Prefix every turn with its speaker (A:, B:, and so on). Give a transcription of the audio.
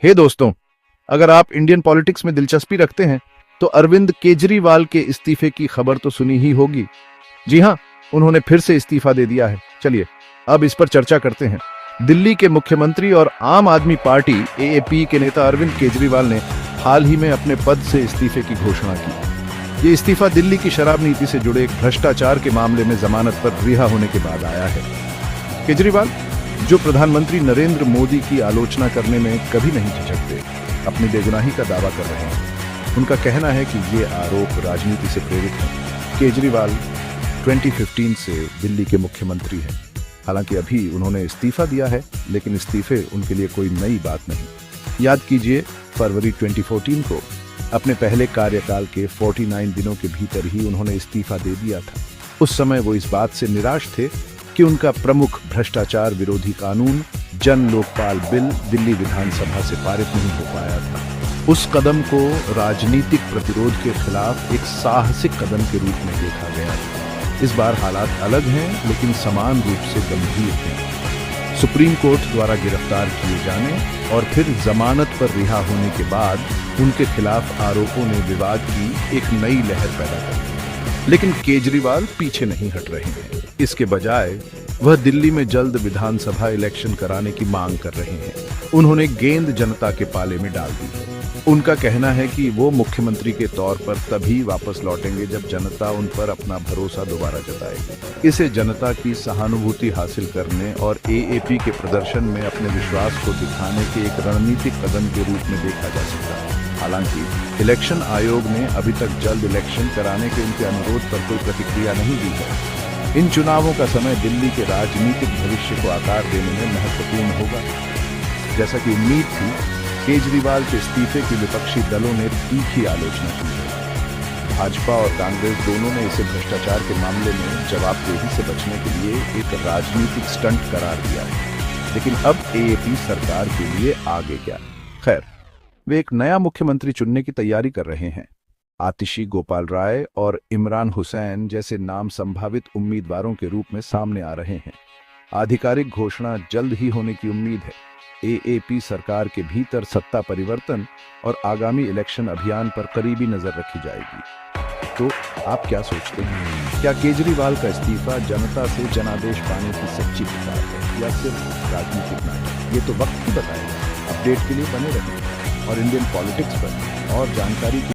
A: हे दोस्तों, अगर आप इंडियन पॉलिटिक्स में दिलचस्पी रखते हैं तो अरविंद केजरीवाल के इस्तीफे की खबर तो सुनी ही होगी। जी हां, उन्होंने फिर से इस्तीफा दे दिया है। चलिए अब इस पर चर्चा करते हैं। दिल्ली के मुख्यमंत्री और आम आदमी पार्टी एएपी के नेता अरविंद केजरीवाल ने हाल ही में अपने पद से इस्तीफे की घोषणा की। ये इस्तीफा दिल्ली की शराब नीति से जुड़े एक भ्रष्टाचार के मामले में जमानत पर रिहा होने के बाद आया है। केजरीवाल, जो प्रधानमंत्री नरेंद्र मोदी की आलोचना करने में कभी नहीं झिझकते, अपनी बेगुनाही का दावा कर रहे हैं। उनका कहना है कि ये आरोप राजनीति से प्रेरित हैं। केजरीवाल 2015 से दिल्ली के मुख्यमंत्री हैं। हालांकि अभी उन्होंने इस्तीफा दिया है, लेकिन इस्तीफे उनके लिए कोई नई बात नहीं। याद कीजिए, फरवरी 2014 को अपने पहले कार्यकाल के 49 दिनों के भीतर ही उन्होंने इस्तीफा दे दिया था। उस समय वो इस बात से निराश थे कि उनका प्रमुख भ्रष्टाचार विरोधी कानून जन लोकपाल बिल दिल्ली विधानसभा से पारित नहीं हो पाया था। उस कदम को राजनीतिक प्रतिरोध के खिलाफ एक साहसिक कदम के रूप में देखा गया था। इस बार हालात अलग हैं, लेकिन समान रूप से गंभीर हैं। सुप्रीम कोर्ट द्वारा गिरफ्तार किए जाने और फिर जमानत पर रिहा होने के बाद उनके खिलाफ आरोपों ने विवाद की एक नई लहर पैदा कर दी। लेकिन केजरीवाल पीछे नहीं हट रहे हैं। इसके बजाय वह दिल्ली में जल्द विधानसभा इलेक्शन कराने की मांग कर रहे हैं। उन्होंने गेंद जनता के पाले में डाल दी। उनका कहना है कि वो मुख्यमंत्री के तौर पर तभी वापस लौटेंगे जब जनता उन पर अपना भरोसा दोबारा जताएगी। इसे जनता की सहानुभूति हासिल करने और एएपी के प्रदर्शन में अपने विश्वास को दिखाने के एक रणनीतिक कदम के रूप में देखा जा सकता है। हालांकि इलेक्शन आयोग ने अभी तक जल्द इलेक्शन कराने के उनके अनुरोध पर कोई प्रतिक्रिया नहीं दी है। इन चुनावों का समय दिल्ली के राजनीतिक भविष्य को आकार देने में महत्वपूर्ण होगा। जैसा कि उम्मीद थी, केजरीवाल के इस्तीफे की विपक्षी दलों ने तीखी आलोचना की है। भाजपा और कांग्रेस दोनों ने इसे भ्रष्टाचार के मामले में जवाबदेही से बचने के लिए एक राजनीतिक स्टंट करार दिया है। लेकिन अब एएपी सरकार के लिए आगे क्या? खैर, वे एक नया मुख्यमंत्री चुनने की तैयारी कर रहे हैं। आतिशी गोपाल राय और इमरान हुसैन जैसे नाम संभावित उम्मीदवारों के रूप में सामने आ रहे हैं। आधिकारिक घोषणा जल्द ही होने की उम्मीद है। एएपी सरकार के भीतर सत्ता परिवर्तन और आगामी इलेक्शन अभियान पर करीबी नजर रखी जाएगी। तो आप क्या सोचते हैं? क्या केजरीवाल का इस्तीफा जनता से जनादेश पाने की सच्ची पुकार है या सिर्फ राजनीतिक नाटक? ये तो वक्त ही बताएगा। अपडेट के लिए बने रहें और इंडियन पॉलिटिक्स पर और जानकारी